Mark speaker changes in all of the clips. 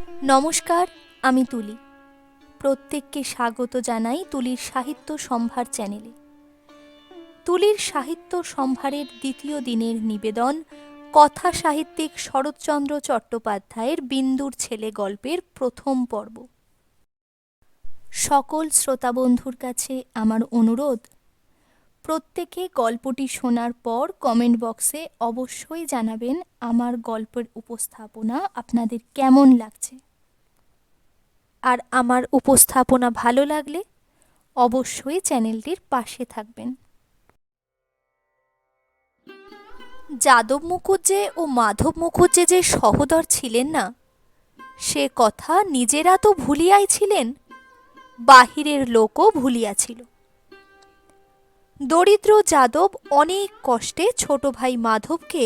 Speaker 1: নমস্কার, আমি তুলি। প্রত্যেককে স্বাগত জানাই তুলির সাহিত্য সম্ভার চ্যানেলে। তুলির সাহিত্য সম্ভারের দ্বিতীয় দিনের নিবেদন কথা সাহিত্যিক শরৎচন্দ্র চট্টোপাধ্যায়ের বিন্দুর ছেলে গল্পের প্রথম পর্ব। সকল শ্রোতাবন্ধুর কাছে আমার অনুরোধ, প্রত্যেকে গল্পটি শোনার পর কমেন্ট বক্সে অবশ্যই জানাবেন আমার গল্পের উপস্থাপনা আপনাদের কেমন লাগছে। আর আমার উপস্থাপনা ভালো লাগলে অবশ্যই চ্যানেলটির পাশে থাকবেন। যাদব মুখুজ্জে ও মাধব মুখুজ্জে যে সহোদর ছিলেন না, সে কথা নিজেরা তো ভুলিয়াই ছিলেন, বাহিরের লোকও ভুলিয়াছিল। দরিদ্র যাদব অনেক কষ্টে ছোট ভাই মাধবকে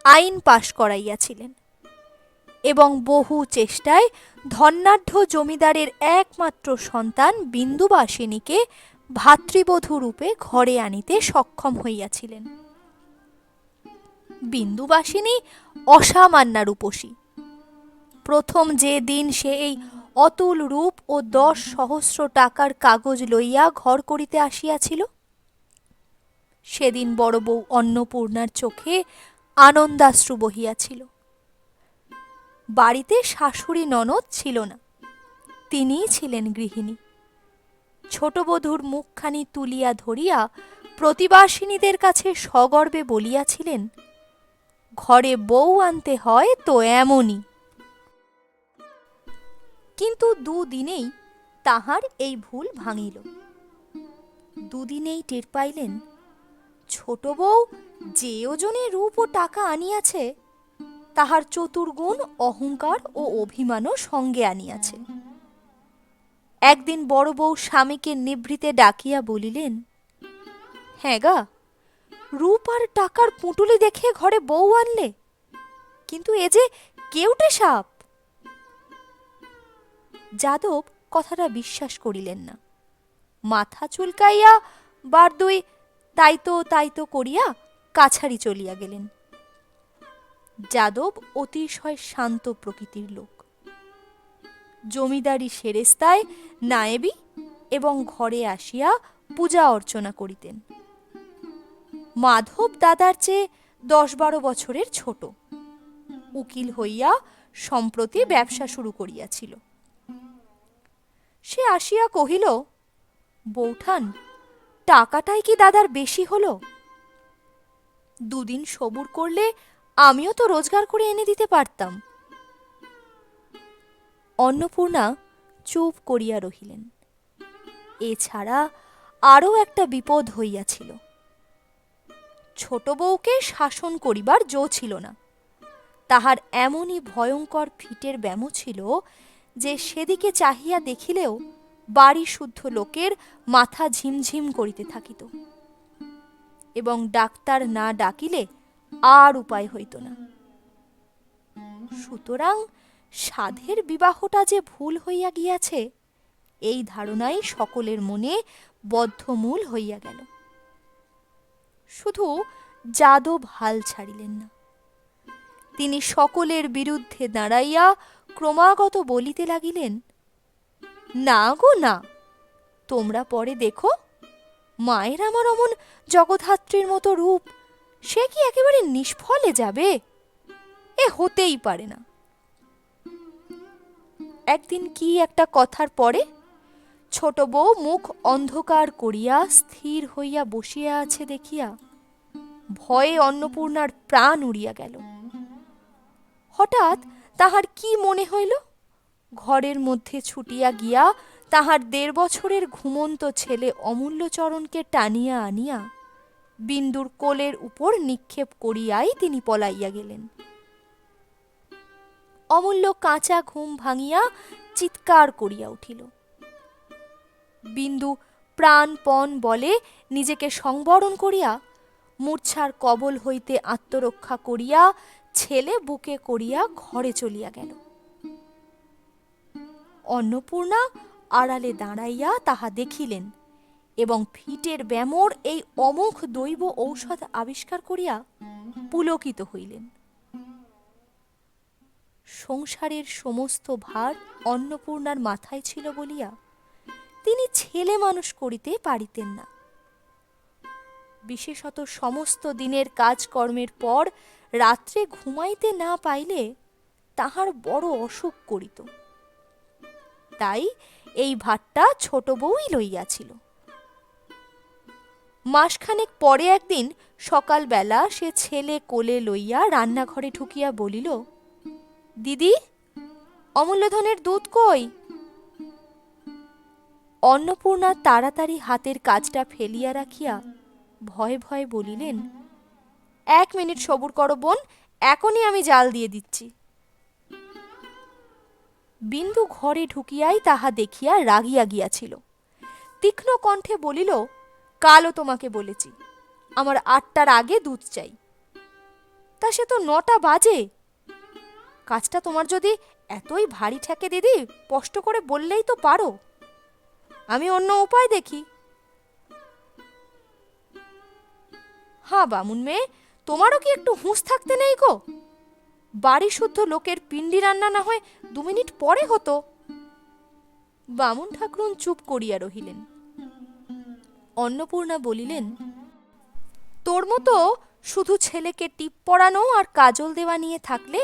Speaker 1: আইন পাশ করাইয়াছিলেন এবং বহু চেষ্টায় ধনাঢ্য জমিদারের একমাত্র সন্তান বিন্দুবাসিনীকে ভাতৃবধূ রূপে ঘরে আনিতে সক্ষম হইয়াছিলেন। বিন্দুবাসিনী অসামান্যা রূপসী। প্রথম যে দিন সে এই অতুল রূপ ও 10,000 টাকার কাগজ লইয়া ঘর করিতে আসিয়াছিল, সেদিন বড় বউ অন্নপূর্ণার চোখে আনন্দাশ্রু বহিয়াছিল। বাড়িতে শাশুড়ি ননদ ছিল না, তিনিই ছিলেন গৃহিণী। ছোট বধূর মুখখানি তুলিয়া ধরিয়া প্রতিবাসিনীদের কাছে সগর্বে বলিয়াছিলেন, ঘরে বউ আনতে হয় তো এমনই। কিন্তু দুদিনেই তাহার এই ভুল ভাঙিল। দুদিনেই টের পাইলেন, ছোট বউ যে ওজনে রূপ ও টাকা আনিয়াছে, তাহার চতুর্গুণ অহংকার ও অভিমানও সঙ্গে আনিয়াছে। একদিন বড় বউ স্বামীকে নিভৃতে ডাকিয়া বলিলেন, হ্যাঁ গা, রূপ আর টাকার পুঁটুলি দেখে ঘরে বউ আনলে, কিন্তু এ যে কেউটে সাপ। যাদব কথাটা বিশ্বাস করিলেন না। মাথা চুলকাইয়া বার দুই তাইতো তাইতো করিয়া কাছারি চলিয়া গেলেন। যাদব অতিশয় শান্ত প্রকৃতির লোক। জমিদারি সেরেস্তায় নায়েবি এবং ঘরে আসিয়া পূজা অর্চনা করিতেন। মাধব দাদার চেয়ে 10-12 বছরের ছোট। উকিল হইয়া সম্প্রতি ব্যবসা শুরু করিয়াছিল। সে আসিয়া কহিল, বৌঠান, টাকাটাই কি দাদার বেশি হল? দুদিন সবুর করলে আমিও তো রোজগার করে এনে দিতে পারতাম। অন্নপূর্ণা চুপ করিয়া রহিলেন। এছাড়া আরও একটা বিপদ হইয়াছিল। ছোট বউকে শাসন করিবার জো ছিল না। তাহার এমনই ভয়ঙ্কর ফিটের ব্যামো ছিল যে সেদিকে চাহিয়া দেখিলেও বাড়ি শুদ্ধ লোকের মাথা ঝিমঝিম করিতে থাকিত, এবং ডাক্তার না ডাকিলে আর উপায় হইত না। সুতরাং সাধের বিবাহটা যে ভুল হইয়া গিয়াছে, এই ধারণাই সকলের মনে বদ্ধমূল হইয়া গেল। শুধু যাদব হাল ছাড়িলেন না। তিনি সকলের বিরুদ্ধে দাঁড়াইয়া ক্রমাগত বলিতে লাগিলেন, না গো না, তোমরা পরে দেখো, মায়ের আমার অমন জগদ্ধাত্রীর মতো রূপ, সে কি একেবারে নিষ্ফলে যাবে? এ হতেই পারে না। একদিন কি একটা কথার পরে ছোট বউ মুখ অন্ধকার করিয়া স্থির হইয়া বসিয়া আছে দেখিয়া ভয়ে অন্নপূর্ণার প্রাণ উড়িয়া গেল। হঠাৎ তাহার কি মনে হইল, ঘরের মধ্যে ছুটিয়া গিয়া তাহার 1.5 বছরের ঘুমন্ত ছেলে অমূল্যচরণকে টানিয়া আনিয়া বিন্দুর কোলের উপর নিক্ষেপ করিয়াই তিনি পলাইয়া গেলেন। অমূল্য কাঁচা ঘুম ভাঙিয়া চিৎকার করিয়া উঠিল। বিন্দু প্রাণপণ বলে নিজেকে সংবরণ করিয়া মূর্ছার কবল হইতে আত্মরক্ষা করিয়া ছেলে বুকে করিয়া ঘরে চলিয়া গেল। অন্নপূর্ণা আড়ালে দাঁড়াইয়া তাহা দেখিলেন এবং ফিটের ব্যামোর এই অমোঘ দৈব ঔষধ আবিষ্কার করিয়া পুলকিত হইলেন। সংসারের সমস্ত ভার অন্নপূর্ণার মাথায় ছিল বলিয়া তিনি ছেলে মানুষ করিতে পারিতেন না। বিশেষত সমস্ত দিনের কাজকর্মের পর রাত্রে ঘুমাইতে না পাইলে তাহার বড় অসুখ করিত। তাই এই ভারটা ছোট বউই লইয়াছিল। মাসখানেক পরে একদিন সকালবেলা সে ছেলে কোলে লইয়া রান্নাঘরে ঢুকিয়া বলিল, দিদি, অমূল্যধনের দুধ কই? অন্নপূর্ণা তাড়াতাড়ি হাতের কাজটা ফেলিয়া রাখিয়া ভয়ে ভয়ে বলিলেন, 1 মিনিট সবুর করো বোন, এখনই আমি জাল দিয়ে দিচ্ছি। বিন্দু ঘরে ঢুকিয়াই তাহা দেখিয়া রাগিয়া গিয়াছিল। তীক্ষ্ণ কণ্ঠে বলিল, কালও তোমাকে বলেছি আমার 8টার আগে দুধ চাই। তা সে তো 9টা বাজে। কাজটা তোমার যদি এতই ভারী ঠেকে দিদি, স্পষ্ট করে বললেই তো পারো, আমি অন্য উপায় দেখি। হ্যাঁ বামুন মেয়ে, তোমারও কি একটু হুঁশ থাকতে নেই গো? বাড়ি শুদ্ধ লোকের পিণ্ডি রান্না না হয় 2 মিনিট পরে হতো। বামুন ঠাকরুন চুপ করিয়া রহিলেন। অন্নপূর্ণা বলিলেন, তোর মতো শুধু ছেলেকে টিপ পরানো আর কাজল দেওয়া নিয়ে থাকলে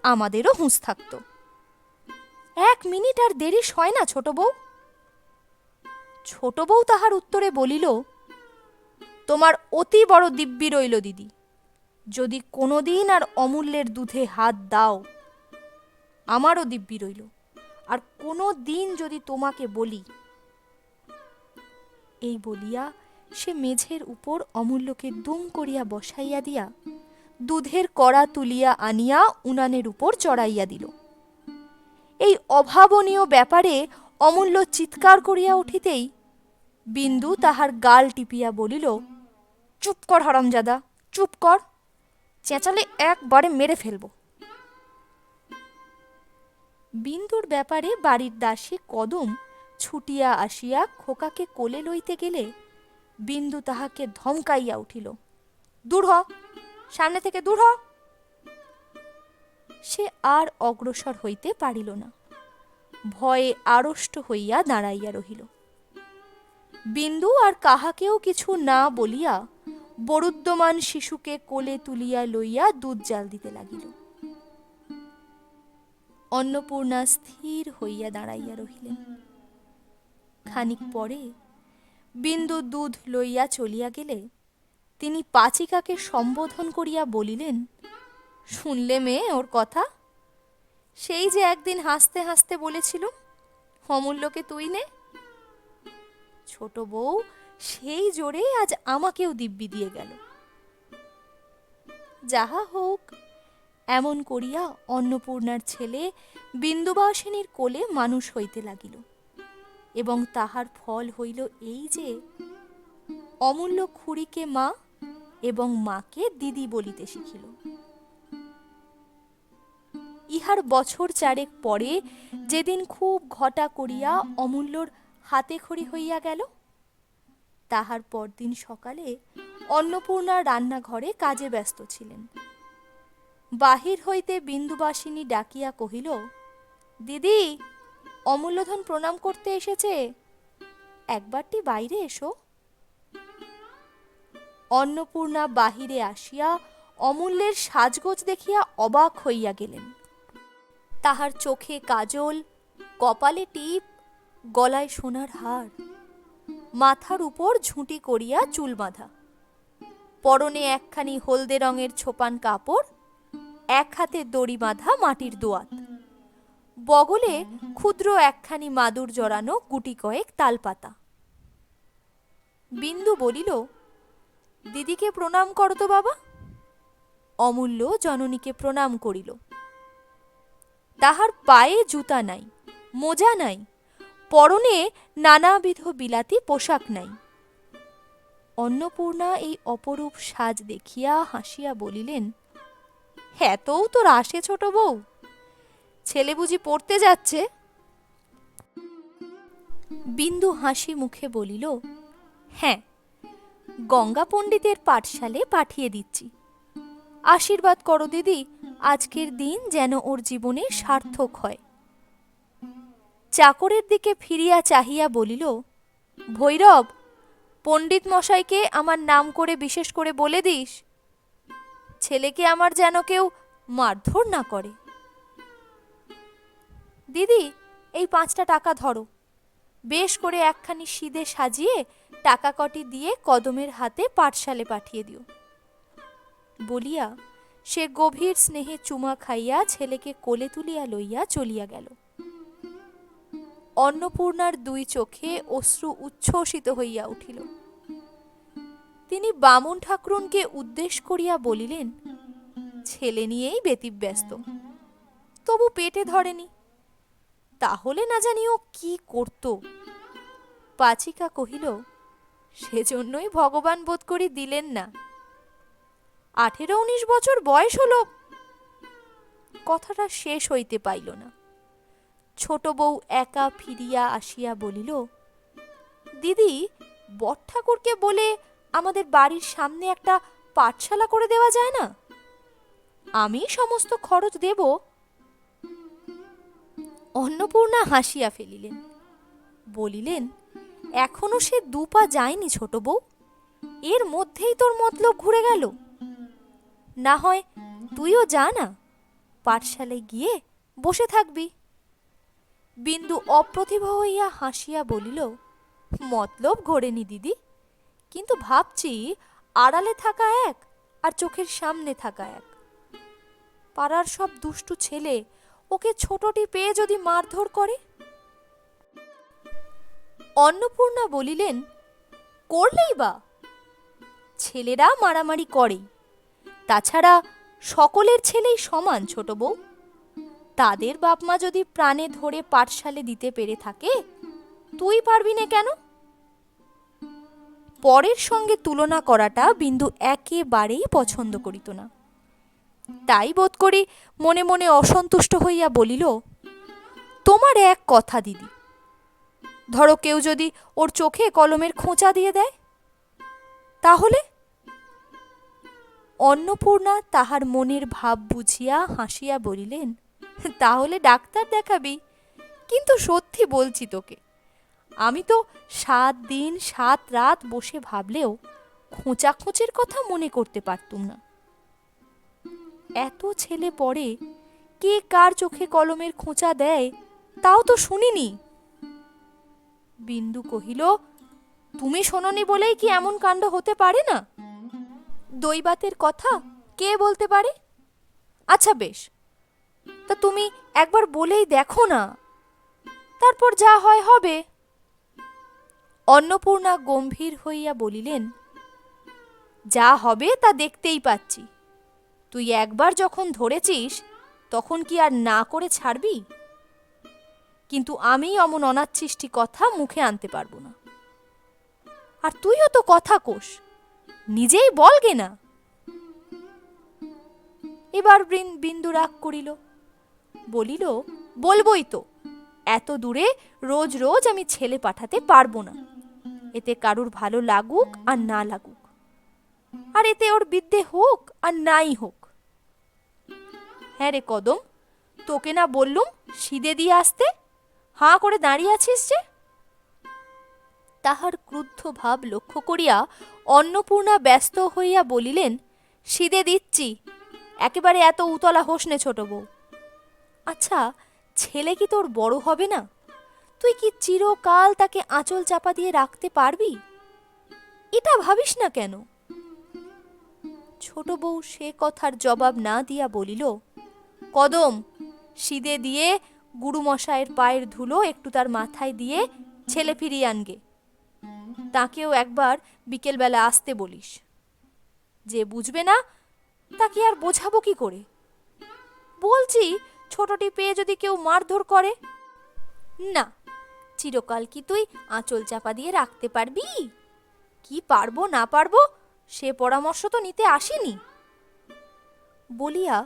Speaker 1: আমাদেরও হুঁশ থাকতো। 1 মিনিট আর দেরি হয় না ছোট বউ। ছোট বউ তাহার উত্তরে বলিল, তোমার অতি বড় দিব্যি রইল দিদি, যদি কোনোদিন আর অমূল্যের দুধে হাত দাও। আমারও দিব্যি রইল, আর কোনো দিন যদি তোমাকে বলি। এই বলিয়া সে মেঝের উপর অমূল্যকে দুম করিয়া বসাইয়া দিয়া দুধের কড়া তুলিয়া আনিয়া উনানের উপর চড়াইয়া দিল। এই অভাবনীয় ব্যাপারে অমূল্য চিৎকার করিয়া উঠিতেই বিন্দু তাহার গাল টিপিয়া বলিল, চুপ কর হারামজাদা, চুপ কর, চেঁচালে একবারে মেরে ফেলব। বিন্দুর ব্যাপারে বাড়ির দাসী কদম ছুটিয়া আসিয়া খোকাকে কোলে লইতে গেলে বিন্দু তাহাকে ধমকাইয়া উঠিল, দূর হ, সামনে থেকে দূর হ। সে আর অগ্রসর হইতে পারিল না, ভয়ে আড়ষ্ট হইয়া দাঁড়াইয়া রহিল। বিন্দু আর কাহাকেও কিছু না বলিয়া বরুদ্যমান শিশুকে কোলে তুলিয়া লইয়া দুধ জাল দিতে লাগিল। অন্নপূর্ণা স্থির হইয়া দাঁড়াইয়া রহিলেন। খানিক পরে বিন্দু দুধ লইয়া চলিয়া গেলে তিনি পাচিকাকে সম্বোধন করিয়া বলিলেন, শুনলে মেয়ে ওর কথা? সেই যে একদিন হাসতে হাসতে বলেছিল অমূল্যকে তুই নে। ছোট বউ সেই জোরে আজ আমাকেও দিব্যি দিয়ে গেল। যাহা হোক, এমন করিয়া অন্নপূর্ণার ছেলে বিন্দুবাসিনীর কোলে মানুষ হইতে লাগিল, এবং তাহার ফল হইল এই যে অমূল্য খুড়িকে মা এবং মাকে দিদি বলিতে শিখিল। ইহার বছর 4 পরে যেদিন খুব ঘটা করিয়া অমূল্যর হাতে খড়ি হইয়া গেল, তাহার পরদিন সকালে অন্নপূর্ণা রান্নাঘরে কাজে ব্যস্ত ছিলেন। বাহির হইতে বিন্দুবাসিনী ডাকিয়া কহিল, দিদি, অমূল্যধন প্রণাম করতে এসেছে, একবারটি বাইরে এসো। অন্নপূর্ণা বাহিরে আসিয়া অমূল্যের সাজগোজ দেখিয়া অবাক হইয়া গেলেন। তাহার চোখে কাজল, কপালে টিপ, গলায় সোনার হার, মাথার উপর ঝুঁটি করিয়া চুল বাঁধা, পরনে একখানি হলদে রঙের ছোপান কাপড়, এক হাতে দড়ি বাঁধা মাটির দোয়াত, বগলে ক্ষুদ্র একখানি মাদুর জড়ানো গুটি কয়েক তালপাতা। বিন্দু বলিল, দিদিকে প্রণাম করো তো বাবা। অমূল্য জননীকে প্রণাম করিল। তাহার পায়ে জুতা নাই, মোজা নাই, পরনে নানাবিধ বিলাতি পোশাক নাই। অন্নপূর্ণা এই অপরূপ সাজ দেখিয়া হাসিয়া বলিলেন, এতও তোর আসে ছোট বউ? ছেলে বুঝি পড়তে যাচ্ছে? বিন্দু হাসি মুখে বলিল, হ্যাঁ, গঙ্গা পণ্ডিতের পাঠশালে পাঠিয়ে দিচ্ছি। আশীর্বাদ করো দিদি, আজকের দিন যেন ওর জীবনে সার্থক হয়। চাকরের দিকে ফিরিয়া চাহিয়া বলিল, ভৈরব, পণ্ডিত মশাইকে আমার নাম করে বিশেষ করে বলে দিস, ছেলেকে আমার যেন কেউ মারধর না করে। দিদি, এই 5টা টাকা ধরো, বেশ করে একখানি সিদে সাজিয়ে টাকা কটি দিয়ে কদমের হাতে পাঠশালে পাঠিয়ে দিও। বলিয়া সে গভীর স্নেহে চুমা খাইয়া ছেলেকে কোলে তুলিয়া লইয়া চলিয়া গেল। অন্নপূর্ণার 2 চোখে অশ্রু উচ্ছ্বসিত হইয়া উঠিল। তিনি বামুন ঠাকরুনকে উদ্দেশ করিয়া বলিলেন, ছেলে নিয়েই ব্যতিব্যস্ত, তবু পেটে ধরেনি, তাহলে না জানি ও কি করত। পাচিকা কহিল, সেজন্যই ভগবান বোধ করি দিলেন না। 18-19 বছর বয়স হল। কথাটা শেষ হইতে পাইল না। ছোট বউ একা ফিরিয়া আসিয়া বলিল, দিদি, বটঠাকুরকে বলে আমাদের বাড়ির সামনে একটা পাঠশালা করে দেওয়া যায় না? আমি সমস্ত খরচ দেব। অন্নপূর্ণা হাসিয়া ফেলিলেন, বলিলেন, এখনো সে 2 পা যায়নি ছোট বউ, এর মধ্যেই তোর মতলব ঘুরে গেল। না হয় তুইও যা না, পাঠশালায় গিয়ে বসে থাকবি। বিন্দু অপ্রতিভ হইয়া হাসিয়া বলিল, মতলব ঘোরেনি দিদি, কিন্তু ভাবছি আড়ালে থাকা এক আর চোখের সামনে থাকা এক। পাড়ার সব দুষ্টু ছেলে ওকে ছোটটি পেয়ে যদি মারধর করে। অন্নপূর্ণা বলিলেন, করলেই বা, ছেলেরা মারামারি করেই, তাছাড়া সকলের ছেলেই সমান ছোট বউ। তাদের বাপমা যদি প্রাণে ধরে পাঠশালে দিতে পেরে থাকে, তুই পারবি না কেন? পরের সঙ্গে তুলনা করাটা বিন্দু একেবারেই পছন্দ করিত না। তাই বোধ করি মনে মনে অসন্তুষ্ট হইয়া বলিল, তোমার এক কথা দিদি, ধরো কেউ যদি ওর চোখে কলমের খোঁচা দিয়ে দেয়, তাহলে? অন্নপূর্ণা তাহার মনের ভাব বুঝিয়া হাসিয়া বলিলেন, তাহলে ডাক্তার দেখাবি। কিন্তু সত্যি বলছি তোকে, আমি তো 7 দিন 7 রাত বসে ভাবলেও খোঁচাখোঁচের কথা মনে করতে পারতুম না। এত ছেলে পড়ে, কে কার চোখে কলমের খোঁচা দেয় তাও তো শুনিনি। বিন্দু কহিল, তুমি শোনোনি বলেই কি এমন কাণ্ড হতে পারে না? দৈবাতের কথা কে বলতে পারে? আচ্ছা বেশ, তা তুমি একবার বলেই দেখো না, তারপর যা হয় হবে। অন্নপূর্ণা গম্ভীর হইয়া বলিলেন, যা হবে তা দেখতেই পাচ্ছি। তুই একবার যখন ধরেছিস, তখন কি আর না করে ছাড়বি? কিন্তু আমি অমন অনাচ্ছিষ্টি কথা মুখে আনতে পারবো না। আর তুইও তো কথা কোষ, নিজেই বলগে না। এবার বিন্দু রাগ করিল, বলিল, বলবই তো, এত দূরে রোজ রোজ আমি ছেলে পাঠাতে পারবো না। এতে কারুর ভালো লাগুক আর না লাগুক, আর এতে ওর বিদ্যে হোক আর নাই হোক। হ্যাঁ রে কদম, তোকে না বললুম সিদে দিয়ে আসতে? হাঁ করে দাঁড়িয়ে আছিস যে? তাহার ক্রুদ্ধ ভাব লক্ষ্য করিয়া অন্নপূর্ণা ব্যস্ত হইয়া বলিলেন, সিদে দিচ্ছি, একেবারে এত উতলা হোস নে ছোট বউ। আচ্ছা, ছেলে কি তোর বড় হবে না? তুই কি চিরকাল তাকে আঁচল চাপা দিয়ে রাখতে পারবি? এটা ভাবিস না কেন? ছোট বউ সে কথার জবাব না দিয়া বলিল, কদম, সিদে দিয়ে গুরুমশায়ের পায়ের ধুলো একটু তার মাথায় দিয়ে ছেলে ফিরিয়ে আনগে। তাকেও একবার বিকেলবেলা আসতে বলিস। যে বুঝবে না তাকে আর বোঝাবো কি করে? বলছি, ছোটটি পেয়ে যদি কেউ মারধর করে? না, চিরকাল কি তুই আঁচল চাপা দিয়ে রাখতে পারবি? কি পারবো না পারবো সে পরামর্শ তো নিতে আসিনি। বলিয়া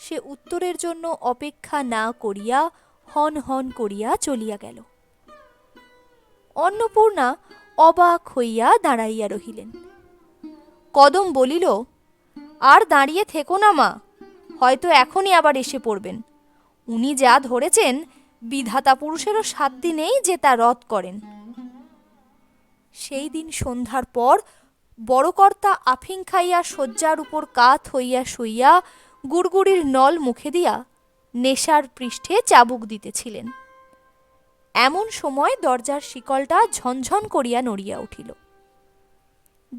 Speaker 1: সে উত্তরের জন্য অপেক্ষা না করিয়া হন হন করিয়া চলিয়া গেল। অন্নপূর্ণা অবাক হইয়া দাঁড়াইয়া রহিলেন। কদম বলিল, আর দাঁড়িয়ে থেকো না মা, হয়তো এখনই আবার এসে পড়বেন। উনি যা ধরেছেন বিধাতা পুরুষেরও সাধ্য নেই যে তা রদ করেন। সেই দিন সন্ধ্যার পর বড়কর্তা আফিং খাইয়া শয্যার উপর কাত হইয়া শুইয়া গুড়গুড়ির নল মুখে দিয়া নেশার পৃষ্ঠে চাবুক দিতেছিলেন। এমন সময় দরজার শিকলটা ঝনঝন করিয়া নড়িয়া উঠিল।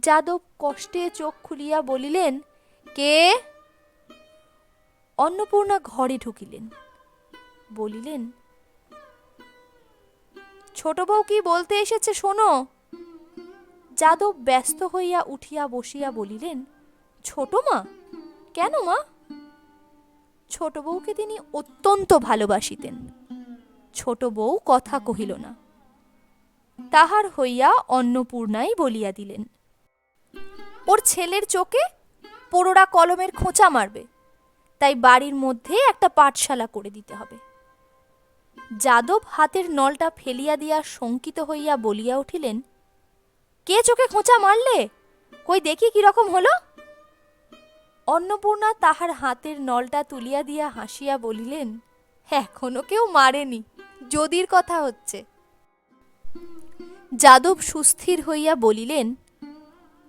Speaker 1: যাদব কষ্টে চোখ খুলিয়া বলিলেন, কে? অন্নপূর্ণা ঘরে ঢুকিলেন, বলিলেন, ছোট বউ কি বলতে এসেছে শোনো। যাদব ব্যস্ত হইয়া উঠিয়া বসিয়া বলিলেন, ছোট মা? কেন মা? ছোট বউকে তিনি অত্যন্ত ভালোবাসিতেন। ছোট বউ কথা কহিল না। তাহার হইয়া অন্নপূর্ণাই বলিয়া দিলেন, ওর ছেলের চোখে পোড়োরা কলমের খোঁচা মারবে, তাই বাড়ির মধ্যে একটা পাঠশালা করে দিতে হবে। যাদব হাতের নলটা ফেলিয়া দিয়া শঙ্কিত হইয়া বলিয়া উঠিলেন, কে চোখে খোঁচা মারলে? কই দেখি কিরকম হলো। অন্নপূর্ণা তাহার হাতের নলটা তুলিয়া দিয়া হাসিয়া বলিলেন, এখনো কেউ মারেনি, যদির কথা হচ্ছে। যাদব সুস্থির হইয়া বলিলেন,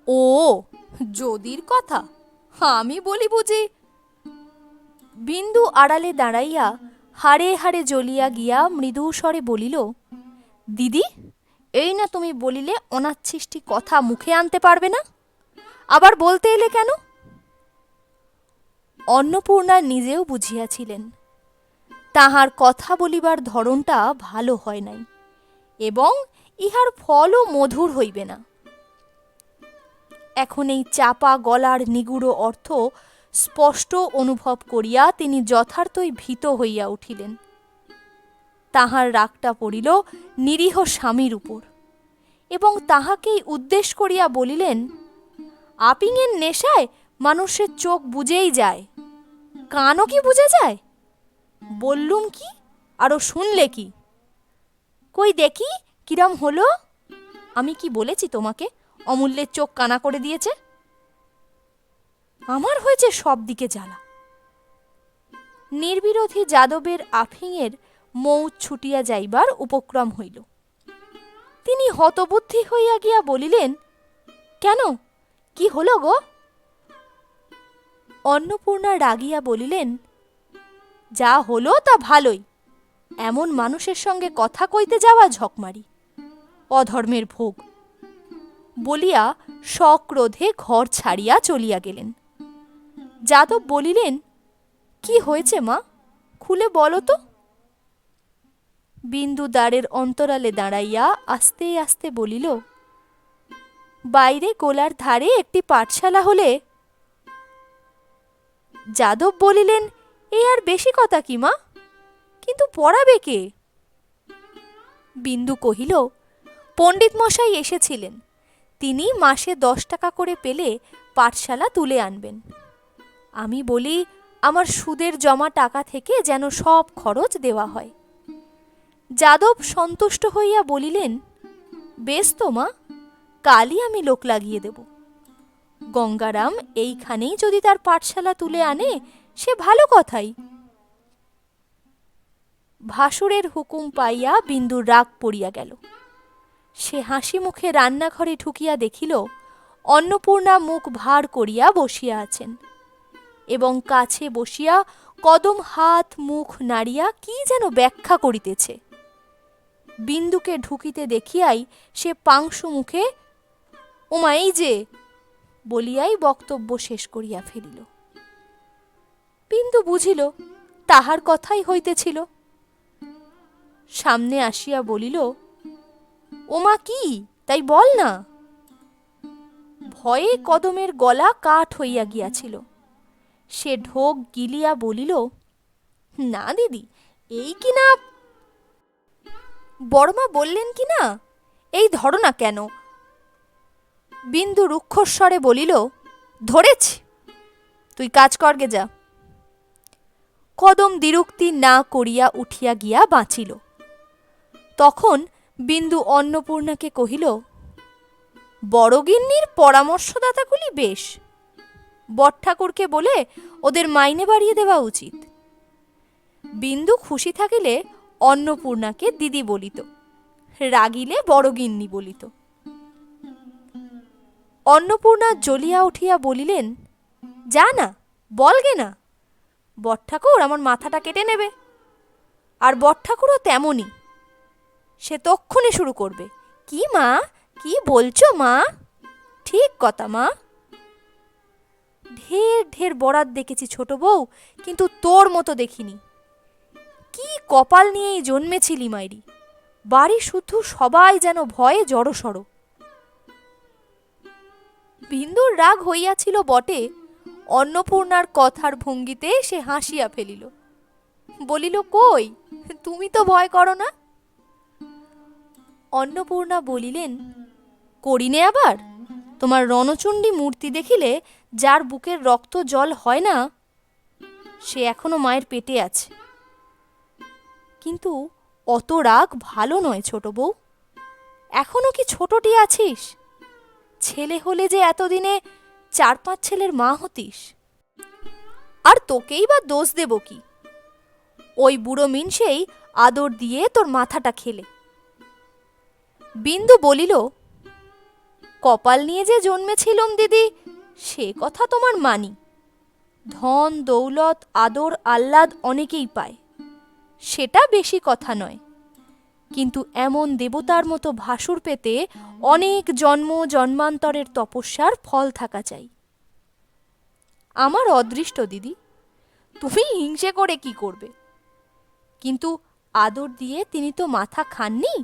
Speaker 1: ও যদির কথা? আমি বলি বুঝি? বিন্দু আড়ালে দাঁড়াইয়া হাড়ে হাড়ে জ্বলিয়া গিয়া মৃদু স্বরে বলিল, দিদি, এই না তুমি বলিলে অনাচ্ছিষ্টি কথা মুখে আনতে পারবে না, আবার বলতে এলে কেন? অন্নপূর্ণা নিজেও বুঝিয়াছিলেন তাহার কথা বলিবার ধরনটা ভালো হয় নাই এবং ইহার ফলও মধুর হইবে না। এখন এই চাপা গলার নিগুড় অর্থ স্পষ্ট অনুভব করিয়া তিনি যথার্থই ভীত হইয়া উঠিলেন। তাহার রাগটা পড়িল নিরীহ স্বামীর উপর এবং তাহাকেই উদ্দেশ করিয়া বলিলেন, আপিংয়ের নেশায় মানুষের চোখ বুঝেই যায়, কানও কি বুঝে যায়? বললুম কি, আরো শুনলে কি? কই দেখি কিরম হলো। আমি কি বলেছি তোমাকে অমূল্যের চোখ কানা করে দিয়েছে? আমার হয়েছে সব দিকে জ্বালা। নির্বিরোধী যাদবের আফিংয়ের মৌজ ছুটিয়া যাইবার উপক্রম হইল। তিনি হতবুদ্ধি হইয়া গিয়া বলিলেন, কেন, কি হলো গো? অন্নপূর্ণা রাগিয়া বলিলেন, যা হলো তা ভালোই, এমন মানুষের সঙ্গে কথা কইতে যাওয়া ঝকমারি, অধর্মের ভোগ, বলিয়া সক্রোধে ঘর ছাড়িয়া চলিয়া গেলেন। যাদব বলিলেন, কি হয়েছে মা, খুলে বলো তো। বিন্দু দ্বারের অন্তরালে দাঁড়াইয়া আস্তে আস্তে বলিল, বাইরে গোলার ধারে একটি পাঠশালা হলে। যাদব বলিলেন, এ আর বেশি কথা কি মা, কিন্তু পড়াবে কে? বিন্দু কহিল, পণ্ডিত মশাই এসেছিলেন, তিনি মাসে 10 টাকা করে পেলে পাঠশালা তুলে আনবেন। আমি বলি, আমার সুদের জমা টাকা থেকে যেন সব খরচ দেওয়া হয়। যাদব সন্তুষ্ট হইয়া বলিলেন, বেশ তো মা, কালই আমি লোক লাগিয়ে দেব। গঙ্গারাম এইখানেই যদি তার পাঠশালা তুলে আনে সে ভালো কথাই। ভাসুরের হুকুম পাইয়া বিন্দুর রাগ পড়িয়া গেল। সে হাসি মুখে রান্নাঘরে ঢুকিয়া দেখিল অন্নপূর্ণা মুখ ভার করিয়া বসিয়া আছেন এবং কাছে বসিয়া কদম হাত মুখ নাড়িয়া কি যেন ব্যাখ্যা করিতেছে। বিন্দুকে ঢুকিতে দেখিয়াই সে পাংশু মুখে ওমা এই যে বলিয়াই বক্তব্য শেষ করিয়া ফেলিল। বিন্দু বুঝিল তাহার কথাই হইতেছিল। সামনে আসিয়া বলিল, ওমা কি, তাই বল না। ভয়ে কদমের গলা কাঠ হইয়া গিয়াছিল। সে ঢোক গিলিয়া বলিল, না দিদি, এই কি না, বড়মা বললেন কি না, এই ধরো না কেন। বিন্দু রুক্ষস্বরে বলিল, ধরেছি, তুই কাজ করগে যা। কদম দ্বিরুক্তি না করিয়া উঠিয়া গিয়া বাঁচিল। তখন বিন্দু অন্নপূর্ণাকে কহিল, বড়গিন্নির পরামর্শদাতাগুলি বেশ, বটঠাকুরকে বলে ওদের মাইনে বাড়িয়ে দেওয়া উচিত। বিন্দু খুশি থাকিলে অন্নপূর্ণাকে দিদি বলিত, রাগিলে বড় গিন্নি বলিত। অন্নপূর্ণা জ্বলিয়া উঠিয়া বলিলেন, যা না, বলগে না, বটঠাকুর আমার মাথাটা কেটে নেবে। আর বটঠাকুরও তেমনই, সে তক্ষুনি শুরু করবে, কি মা, কি বলছো মা? ঠিক কথা মা। ঢের ঢের বরাত দেখেছি ছোট বউ, কিন্তু তোর মতো দেখিনি। কি কপাল নিয়েই জন্মেছিলি মাইরি, বাড়ি শুদ্ধ সবাই যেন ভয়ে জড়সড়। বিন্দুর রাগ হইয়াছিল বটে, অন্নপূর্ণার কথার ভঙ্গিতে সে হাসিয়া ফেলিল, বলিল, কই, তুমি তো ভয় করো না। অন্নপূর্ণা বলিলেন, করিনে আবার? তোমার রণচণ্ডী মূর্তি দেখিলে যার বুকের রক্ত জল হয় না, সে এখনো মায়ের পেটে আছে। কিন্তু অত রাগ ভালো নয় ছোট বউ, এখনো কি ছোটটি আছিস? ছেলে হলে যে এতদিনে 4-5 ছেলের মা হতিস। আর তোকেই বা দোষ দেব কি? ওই বুড়ো মিনসেই আদর দিয়ে তোর মাথাটা খেলে। বিন্দু বলিল, কপাল নিয়ে যে জন্মেছিলুম দিদি, সে কথা তোমার মানি। ধন দৌলত আদর আহ্লাদ অনেকেই পায়, সেটা বেশি কথা নয়। কিন্তু এমন দেবতার মতো ভাসুর পেতে অনেক জন্ম জন্মান্তরের তপস্যার ফল থাকা চাই। আমার অদৃষ্ট দিদি, তুমি হিংসে করে কি করবে? কিন্তু আদর দিয়ে তিনি তো মাথা খাননি।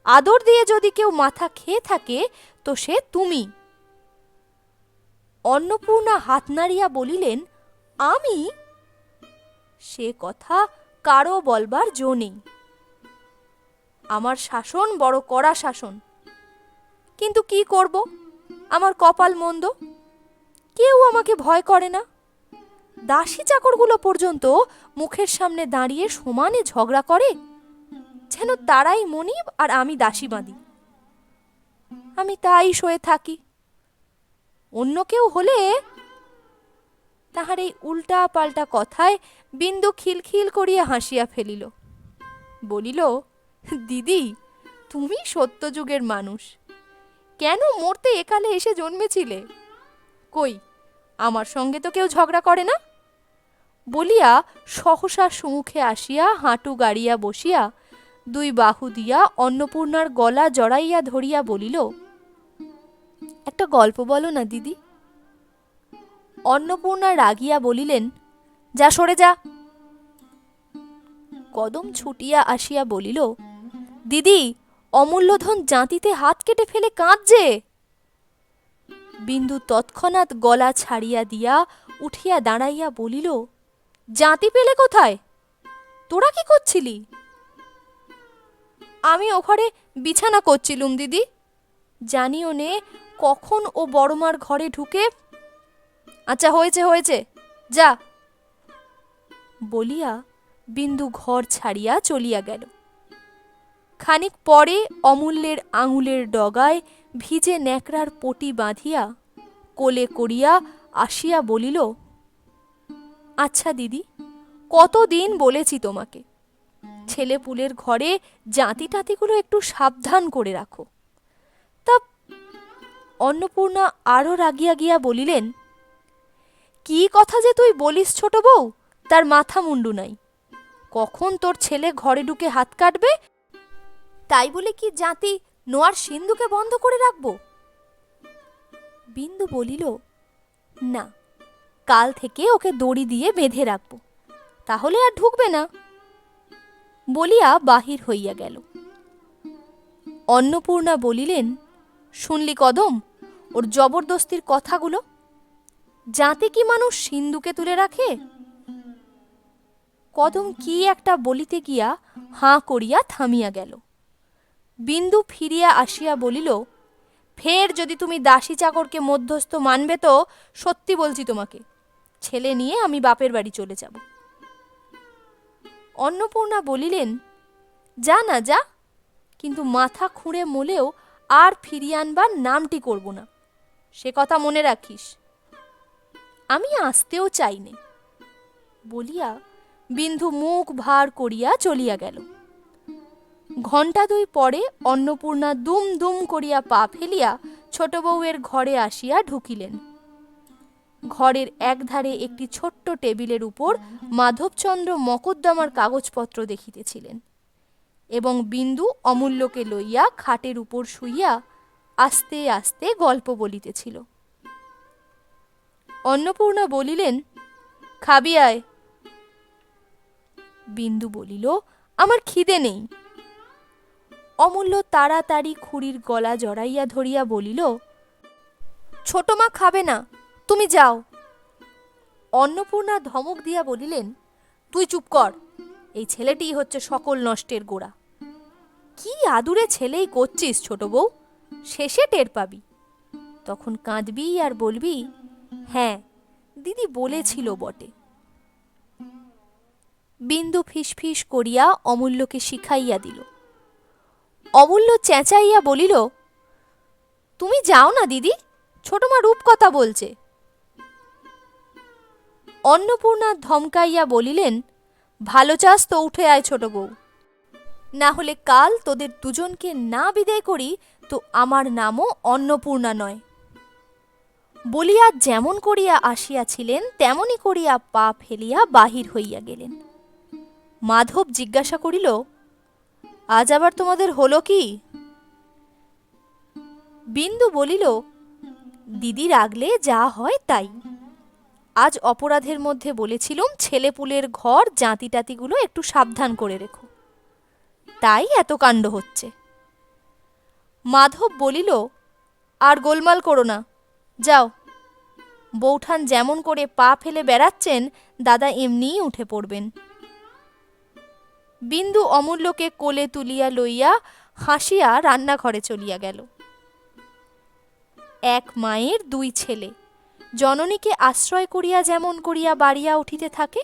Speaker 1: আদর দিয়ে যদি কেউ মাথা খেয়ে থাকে তো সে তুমি। অন্নপূর্ণা হাত নাড়িয়া বলিলেন, আমি? সে কথা কারো বলবার জো নেই। আমার শাসন বড় কড়া শাসন, কিন্তু কি করব, আমার কপাল মন্দ, কেউ আমাকে ভয় করে না। দাসী চাকরগুলো পর্যন্ত মুখের সামনে দাঁড়িয়ে সমানে ঝগড়া করে, যেন তারাই মনিব আর আমি দাসী বাঁধি। আমি তাই সয়ে থাকি। অন্য কেউ হলে... তাহার এই উল্টা পাল্টা কথায় বিন্দু খিলখিল করিয়া হাসিয়া ফেলিল, বলিল, দিদি, তুমি সত্যযুগের মানুষ, কেন মরতে একালে এসে জন্মেছিলে? কই, আমার সঙ্গে তো কেউ ঝগড়া করে না। বলিয়া সহসা সুমুখে আসিয়া হাঁটু গাড়িয়া বসিয়া দুই বাহু দিয়া অন্নপূর্ণার গলা জড়াইয়া ধরিয়া বলিল, একটা গল্প বলো না দিদি। অন্নপূর্ণা রাগিয়া বলিলেন, যা, সরে যা। কদম ছুটিয়া আসিয়া বলিল, দিদি, অমূল্যধন জাঁতিতে হাত কেটে ফেলে কাঁদছে। বিন্দু তৎক্ষণাৎ গলা ছাড়িয়া দিয়া উঠিয়া দাঁড়াইয়া বলিল, জাঁতি পেলে কোথায়? তোরা কি করছিলি? আমি ওঘরে বিছানা করছিলুম দিদি, জানিও নে কখন ও বড়মার ঘরে ঢুকে... আচ্ছা, হয়েছে হয়েছে, যা। বলিয়া বিন্দু ঘর ছাড়িয়া চলিয়া গেল। খানিক পরে অমূল্যের আঙুলের ডগায় ভিজে ন্যাকড়ার পটি বাঁধিয়া কোলে করিয়া আসিয়া বলিল, আচ্ছা দিদি, কতদিন বলেছি তোমাকে, ছেলেপুলের ঘরে জাঁতি টাতিগুলো একটু সাবধান করে রাখো। তা... অন্নপূর্ণা আরো রাগিয়া গিয়া বলিলেন, কি কথা যে তুই বলিস ছোট বউ, তার মাথা মুন্ডু নাই। কখন তোর ছেলে ঘরে ঢুকে হাত কাটবে, তাই বলে কি জাতি নোয়ার সিন্ধুকে বন্ধ করে রাখবো? বিন্দু বলিল, না, কাল থেকে ওকে দড়ি দিয়ে বেঁধে রাখবো, তাহলে আর ঢুকবে না। বলিয়া বাহির হইয়া গেল। অন্নপূর্ণা বলিলেন, শুনলি কদম, ওর জবরদস্তির কথাগুলো? জাতি কি মানুষ সিন্ধুকে তুলে রাখে? কদম কি একটা বলিতে গিয়া হাঁ করিয়া থামিয়া গেল। বিন্দু ফিরিয়া আসিয়া বলিল, ফের যদি তুমি দাসী চাকরকে মধ্যস্থ মানবে তো সত্যি বলছি তোমাকে, ছেলে নিয়ে আমি বাপের বাড়ি চলে যাব। অন্নপূর্ণা বলিলেন, যা না যা, কিন্তু মাথা খুঁড়ে মলেও আর ফিরিয়ে আনবার নামটি করব না, সে কথা মনে রাখিস। আমি আসতেও চাইনে বলিয়া বিন্দু মুখ ভার করিয়া চলিয়া গেল। ঘণ্টা দুই পরে অন্নপূর্ণা দুম দুম করিয়া পা ফেলিয়া ছোট বউয়ের ঘরে আসিয়া ঢুকিলেন। ঘরের একধারে একটি ছোট্ট টেবিলের উপর মাধবচন্দ্র মকদ্দমার কাগজপত্র দেখিতেছিলেন এবং বিন্দু অমূল্যকে লইয়া খাটের উপর শুইয়া আস্তে আস্তে গল্প বলিতেছিল। অন্নপূর্ণা বলিলেন, খাবি আয়। বিন্দু বলিল, আমার খিদে নেই। অমূল্য তাড়াতাড়ি খুড়ির গলা জড়াইয়া ধরিয়া বলিল, ছোট মা খাবে না, তুমি যাও। অন্নপূর্ণা ধমক দিয়া বলিলেন, তুই চুপ কর, এই ছেলেটিই হচ্ছে সকল নষ্টের গোড়া। কি আদুরে ছেলেই করছিস ছোট বউ, শেষে টের পাবি। তখন কাঁদবি আর বলবি, হ্যাঁ দিদি বলেছিল বটে। বিন্দু ফিসফিস করিয়া অমূল্যকে শিখাইয়া দিল। অমূল্য চেঁচাইয়া বলিল, তুমি যাও না দিদি, ছোট মা রূপকথা বলছে। অন্নপূর্ণা ধমকাইয়া বলিলেন, ভালো চাস তো উঠে আয় ছোট বউ, না হলে কাল তোদের দুজনকে না বিদায় করি তো আমার নামও অন্নপূর্ণা নয়। বলিয়া যেমন করিয়া আসিয়াছিলেন তেমনি করিয়া পা ফেলিয়া বাহির হইয়া গেলেন। মাধব জিজ্ঞাসা করিল, আজ আবার তোমাদের হলো কি? বিন্দু বলিল, দিদি রাগলে যা হয় তাই। আজ অপরাধের মধ্যে বলেছিলুম ছেলেপুলের ঘর জাঁতি টাতিগুলো একটু সাবধান করে রেখো, তাই এত কাণ্ড হচ্ছে। মাধব বলিল, আর গোলমাল করো না, যাও। বৌঠান যেমন করে পা ফেলে বেড়াচ্ছেন দাদা এমনিই উঠে পড়বেন। বিন্দু অমূল্যকে কোলে তুলিয়া লইয়া হাসিয়া রান্নাঘরে চলিয়া গেল। এক মায়ের দুই ছেলে জননীকে আশ্রয় করিয়া যেমন করিয়া বাড়িয়া উঠিতে থাকে,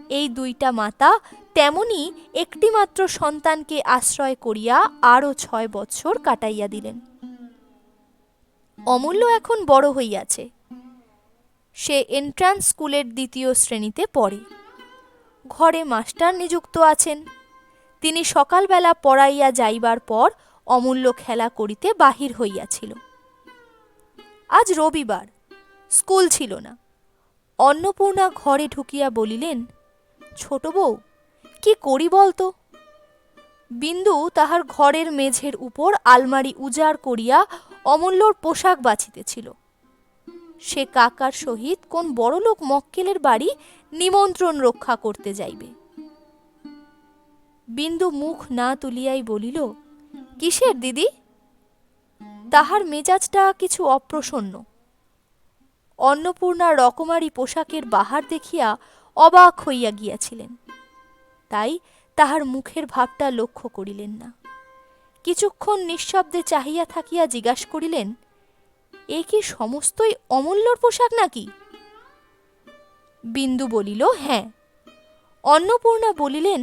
Speaker 1: এই দুইটা মাতা তেমনি একটিমাত্র সন্তানকে আশ্রয় করিয়া আরও 6 বৎসর কাটাইয়া দিলেন। অমূল্য এখন বড় হইয়াছে, সে এন্ট্রান্স স্কুলের 2য় শ্রেণীতে পড়ে। ঘরে মাস্টার নিযুক্ত আছেন। তিনি সকালবেলা পড়াইয়া যাইবার পর অমূল্য খেলা করিতে বাহির হইয়াছিল। আজ রবিবার, স্কুল ছিল না। অন্নপূর্ণা ঘরে ঢুকিয়া বলিলেন, ছোট বউ, কি করি বলতো? বিন্দু তাহার ঘরের মেঝের উপর আলমারি উজাড় করিয়া অমূল্যর পোশাক বাছিতেছিল। সে কাকার সহিত কোন বড়লোক মক্কেলের বাড়ি নিমন্ত্রণ রক্ষা করতে যাইবে। বিন্দু মুখ না তুলিয়াই বলিল, কিসের দিদি? তাহার মেজাজটা কিছু অপ্রসন্ন। অন্নপূর্ণা রকমারি পোশাকের বাহার দেখিয়া অবাক হইয়া গিয়াছিলেন, তাই তাহার মুখের ভাবটা লক্ষ্য করিলেন না। কিছুক্ষণ নিঃশব্দে চাহিয়া থাকিয়া জিজ্ঞাসা করিলেন, এ কি সমস্তই অমূল্যর পোশাক নাকি? বিন্দু বলিল, হ্যাঁ। অন্নপূর্ণা বলিলেন,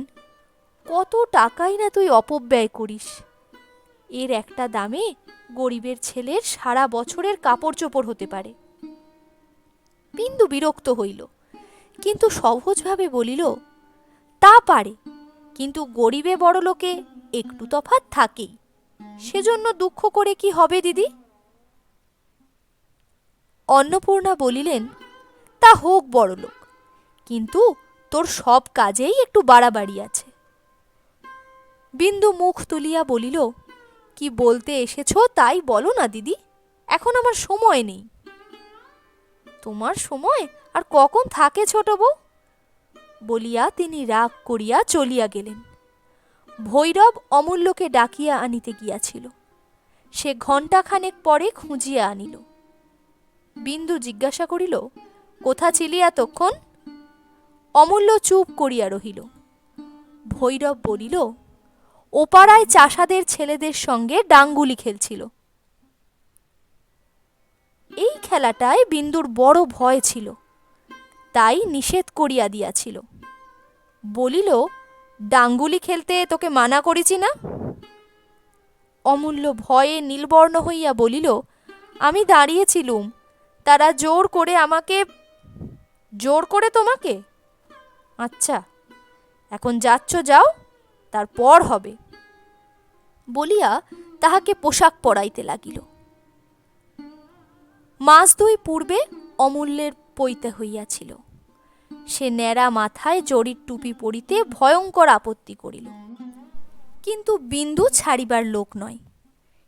Speaker 1: কত টাকাই না তুই অপব্যয় করিস, এর একটা দামে গরিবের ছেলের সারা বছরের কাপড় চোপড় হতে পারে। বিন্দু বিরক্ত হইল, কিন্তু সহজভাবে বলিল, তা পারে, কিন্তু গরিবে বড়লোকে একটু তফাৎ থাকেই, সেজন্য দুঃখ করে কি হবে দিদি? অন্নপূর্ণা বলিলেন, তা হোক বড়লোক, কিন্তু তোর সব কাজেই একটু বাড়াবাড়ি আছে। বিন্দু মুখ তুলিয়া বলিল, কি বলতে এসেছো তাই বলো না দিদি, এখন আমার সময় নেই। তোমার সময় আর কখন থাকে ছোট বউ? বলিয়া তিনি রাগ করিয়া চলিয়া গেলেন। ভৈরব অমূল্যকে ডাকিয়া আনিতে গিয়াছিল। সে ঘণ্টাখানেক পরে খুঁজিয়া আনিল। বিন্দু জিজ্ঞাসা করিল, কোথা ছিলি এতক্ষণ? অমূল্য চুপ করিয়া রহিল। ভৈরব বলিল, ওপাড়ায় চাষাদের ছেলেদের সঙ্গে ডাঙ্গুলি খেলছিল। এই খেলাটায় বিন্দুর বড় ভয় ছিল, তাই নিষেধ করিয়া দিয়াছিল। বলিল, ডাঙ্গুলি খেলতে তোকে মানা করেছি না? অমূল্য ভয়ে নীলবর্ণ হইয়া বলিল, আমি দাঁড়িয়েছিলুম, তারা জোর করে তোমাকে? আচ্ছা, এখন যাচ্ছ, যাও, তারপর হবে, বলিয়া তাহাকে পোশাক পরাইতে লাগিল। মাস দুই পূর্বে অমূল্যের পৈতে হইয়াছিল। সে ন্যাড়া মাথায় জরির টুপি পরিতে ভয়ঙ্কর আপত্তি করিল, কিন্তু বিন্দু ছাড়িবার লোক নয়।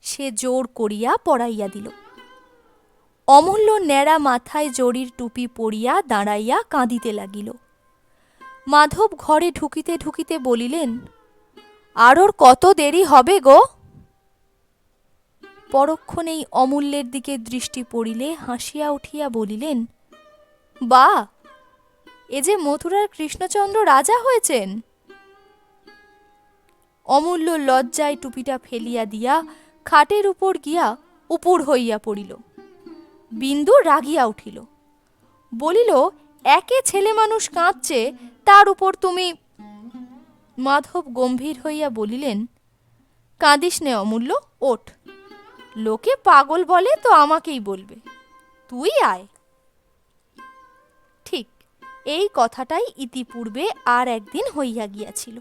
Speaker 1: সে জোর করিয়া পরাইয়া দিল। অমূল্য ন্যাড়া মাথায় জরির টুপি পরিয়া দাঁড়াইয়া কাঁদিতে লাগিল। মাধব ঘরে ঢুকিতে ঢুকিতে বলিলেন, আর ওর কত দেরি হবে গো? পরক্ষণেই অমূল্যের দিকে দৃষ্টি পড়িলে হাসিয়া উঠিয়া বলিলেন, বা, এ যে মথুরার কৃষ্ণচন্দ্র রাজা হয়েছেন। অমূল্য লজ্জায় টুপিটা ফেলিয়া দিয়া খাটের উপর গিয়া উপুড় হইয়া পড়িল। বিন্দু রাগিয়া উঠিল, বলিল, একে ছেলে মানুষ কাঁদছে, তার উপর তুমি। মাধব গম্ভীর হইয়া বলিলেন, কাঁদিস নে অমূল্য, ওঠ। লোকে পাগল বলে তো আমাকেই বলবে, তুই আয়। ঠিক এই কথাটাই ইতিপূর্বে আর একদিন হইয়া গিয়াছিল,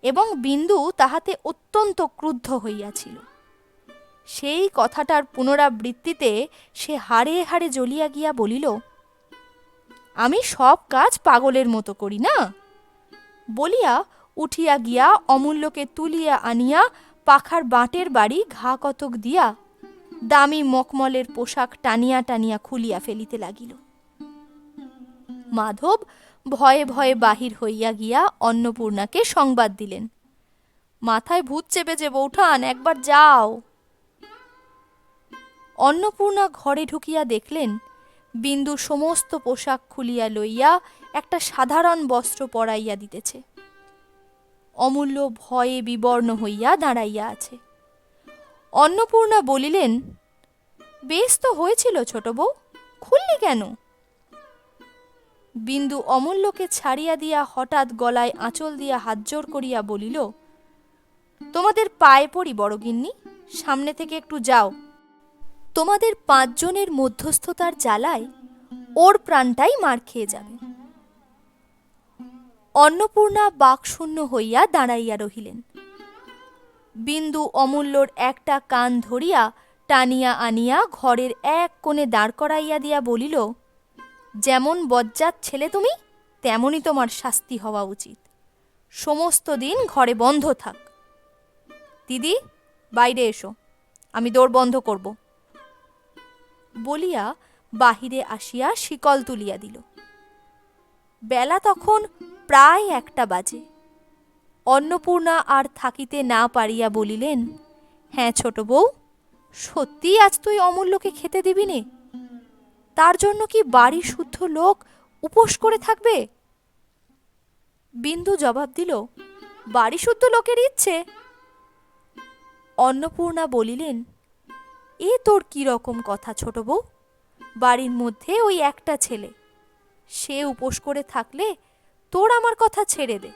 Speaker 1: এবং বিন্দু তাহাতে অত্যন্ত ক্রুদ্ধ হইয়াছিল। সেই কথাটার পুনরাবৃত্তিতে সে হাড়ে হাড়ে জ্বলিয়া গিয়া বলিল, আমি সব কাজ পাগলের মতো করি না, বলিয়া উঠিয়া গিয়া অমূল্যকে তুলিয়া আনিয়া পাখার বাঁটের বাড়ি ঘা কতক দিয়া দামি মকমলের পোশাক টানিয়া টানিয়া খুলিয়া ফেলিতে লাগিল। মাধব ভয়ে ভয়ে বাহির হইয়া গিয়া অন্নপূর্ণাকে সংবাদ দিলেন, মাথায় ভূত চেপেছে বৌঠান, একবার যাও। অন্নপূর্ণা ঘরে ঢুকিয়া দেখলেন, বিন্দু সমস্ত পোশাক খুলিয়া লইয়া একটা সাধারণ বস্ত্র পরাইয়া দিতেছে। অমূল্য ভয়ে বিবর্ণ হইয়া দাঁড়াইয়া আছে। অন্নপূর্ণা বলিলেন, বেশ তো হয়েছিল ছোট বউ, খুললি কেন? বিন্দু অমূল্যকে ছাড়িয়া দিয়া হঠাৎ গলায় আঁচল দিয়া হাতজোড় করিয়া বলিল, তোমাদের পায়ে পড়ি বড়গিন্নি, সামনে থেকে একটু যাও। তোমাদের 5 জনের মধ্যস্থতার জ্বালায় ওর প্রাণটাই মার খেয়ে যাবে। অন্নপূর্ণা বাকশূন্য হইয়া দাঁড়াইয়া রহিলেন। বিন্দু অমূল্যর একটা কান ধরিয়া টানিয়া আনিয়া ঘরের এক কোণে দাঁড় করাইয়া দিয়া বলিল, যেমন বজ্জাত ছেলে তুমি, তেমনই তোমার শাস্তি হওয়া উচিত। সমস্ত দিন ঘরে বন্ধ থাক। দিদি, বাইরে এসো, আমি দোর বন্ধ করব, বলিয়া বাহিরে আসিয়া শিকল তুলিয়া দিল। বেলা তখন প্রায় 1টা বাজে। অন্নপূর্ণা আর থাকিতে না পারিয়া বলিলেন, হ্যাঁ ছোট বউ, সত্যি আজ তুই অমূল্যকে খেতে দিবি নে? তার জন্য কি বাড়ি শুদ্ধ লোক উপোস করে থাকবে? বিন্দু জবাব দিল, বাড়ি শুদ্ধ লোকের ইচ্ছে। অন্নপূর্ণা বলিলেন, এ তোর কি রকম কথা ছোট বউ? বাড়ির মধ্যে ওই একটা ছেলে, সে উপোস করে থাকলে তোর আমার কথা ছেড়ে দে,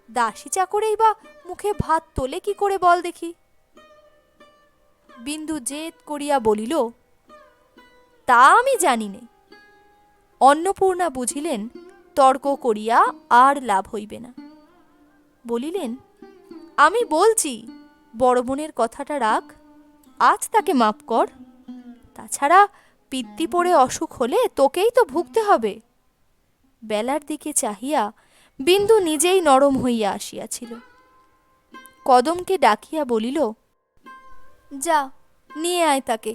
Speaker 1: দাসী চাকরেই বা মুখে ভাত তোলে কি করে বল দেখি? বিন্দু জেদ করিয়া বলিল, তা আমি জানি নে। অন্নপূর্ণা বুঝিলেন তর্ক করিয়া আর লাভ হইবে না, বলিলেন, আমি বলছি, বড় বোনের কথাটা রাখ, আজ তাকে মাপ কর। তাছাড়া পিত্তি পড়ে অসুখ হলে তোকেই তো ভুগতে হবে। বেলার দিকে চাহিয়া বিন্দু নিজেই নরম হইয়া আসিয়াছিল। কদমকে ডাকিয়া বলিল, যা নিয়ে আয় তাকে,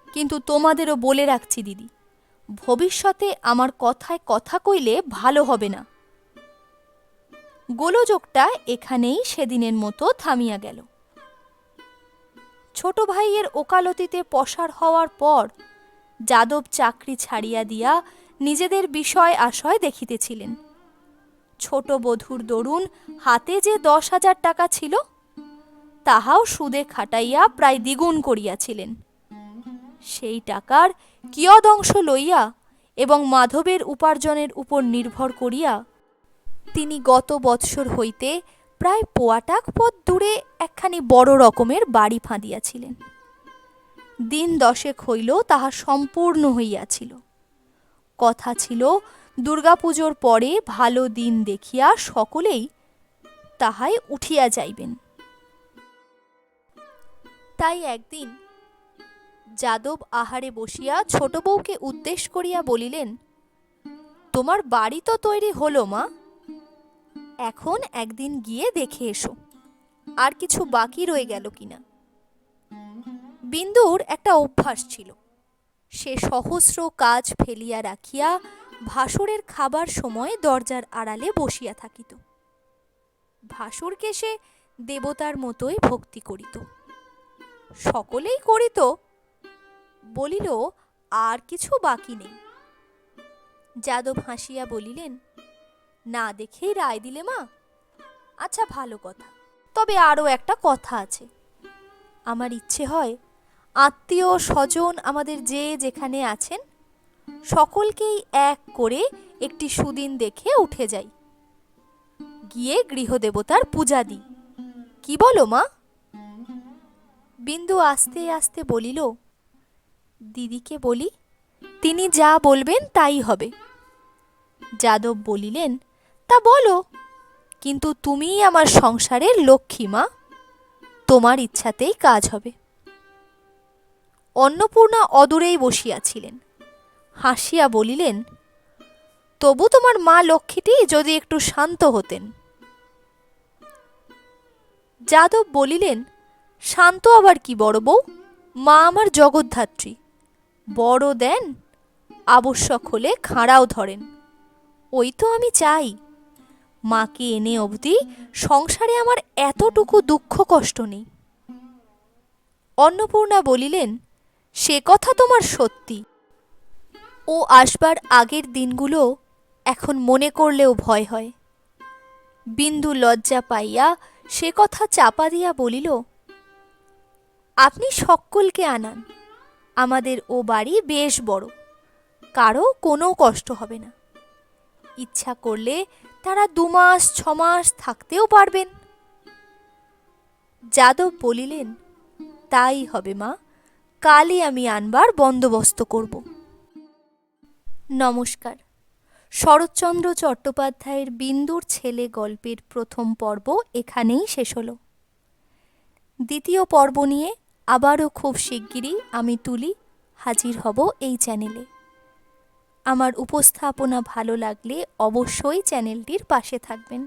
Speaker 1: কিন্তু তোমাদেরও বলে রাখছি দিদি, ভবিষ্যতে আমার কথায় কথা কইলে ভালো হবে না। গোলযোগটা এখানেই সেদিনের মতো থামিয়া গেল। ছোট ভাইয়ের ওকালতিতে পসার হওয়ার পর যাদব চাকরি ছাড়িয়া দিয়া নিজেদের বিষয় আশয় দেখিতেছিলেন। ছোট বধূর দরুন হাতে যে 10,000 টাকা ছিল, তাহাও সুদে খাটাইয়া প্রায় দ্বিগুণ করিয়াছিলেন। সেই টাকার কিয়দংশ লইয়া এবং মাধবের উপার্জনের উপর নির্ভর করিয়া তিনি গত বৎসর হইতে প্রায় পোয়াটাক পথ দূরে একখানি বড় রকমের বাড়ি ফাঁদিয়াছিলেন। দিন 10 হইল তাহা সম্পূর্ণ হইয়াছিল। কথা ছিল দুর্গাপুজোর পরে ভালো দিন দেখিয়া সকলেই তাহাই উঠিয়া যাইবেন। তাই একদিন যাদব আহারে বসিয়া ছোট বউকে উদ্দেশ করিয়া বলিলেন, তোমার বাড়ি তো তৈরি হলো মা, এখন একদিন গিয়ে দেখে এসো আর কিছু বাকি রয়ে গেল কিনা। বিন্দুর একটা অভ্যাস ছিল, সে সহস্র কাজ ফেলিয়া রাখিয়া ভাসুরের খাবার সময় দরজার আড়ালে বসিয়া থাকিত। ভাসুরকে সে দেবতার মতোই ভক্তি করিত, সকলেই করিত, বলিল আর কিছু বাকি নেই। যাদব হাসিয়া বলিলেন, না দেখেই রায় দিলে মা? আচ্ছা ভালো কথা, তবে আরও একটা কথা আছে। আমার ইচ্ছে হয় আত্মীয় স্বজন আমাদের যে যেখানে আছেন সকলকেই এক করে একটি সুদিন দেখে উঠে যাই, গিয়ে গৃহদেবতার পূজা দিই। কি বলো মা? বিন্দু আস্তে আস্তে বলিল, দিদিকে বলি, তিনি যা বলবেন তাই হবে। যাদব বলিলেন, তা বলো, কিন্তু তুমিই আমার সংসারের লক্ষ্মী মা, তোমার ইচ্ছাতেই কাজ হবে। অন্নপূর্ণা অদূরেই বসিয়াছিলেন, হাসিয়া বলিলেন, তবু তোমার মা লক্ষ্মীটি যদি একটু শান্ত হতেন। যাদব বলিলেন, শান্ত আবার কি বড় বউ, মা আমার জগদ্ধাত্রী, বড় দেন, আবশ্যক হলে খাঁড়াও ধরেন। ওই তো আমি চাই, মাকে এনে অবধি সংসারে আমার এতটুকু দুঃখ কষ্ট নেই। অন্নপূর্ণা বলিলেন, সে কথা তোমার সত্যি, ও আসবার আগের দিনগুলো এখন মনে করলেও ভয় হয়। বিন্দু লজ্জা পাইয়া সে কথা চাপা দিয়া বলিল, আপনি সকলকে আনান, আমাদের ও বাড়ি বেশ বড়, কারো কোনো কষ্ট হবে না। ইচ্ছা করলে তারা 2 মাস 6 মাস থাকতেও পারবেন। যাদব বলিলেন, তাই হবে মা, কালই আমি আনবার বন্দোবস্ত করব। নমস্কার। শরৎচন্দ্র চট্টোপাধ্যায়ের বিন্দুর ছেলে গল্পের প্রথম পর্ব এখানেই শেষ হলো। দ্বিতীয় পর্ব নিয়ে আবারও খুব শিগগিরই আমি তুলি হাজির হব এই চ্যানেলে। আমার উপস্থাপনা ভালো লাগলে অবশ্যই চ্যানেলটির পাশে থাকবেন।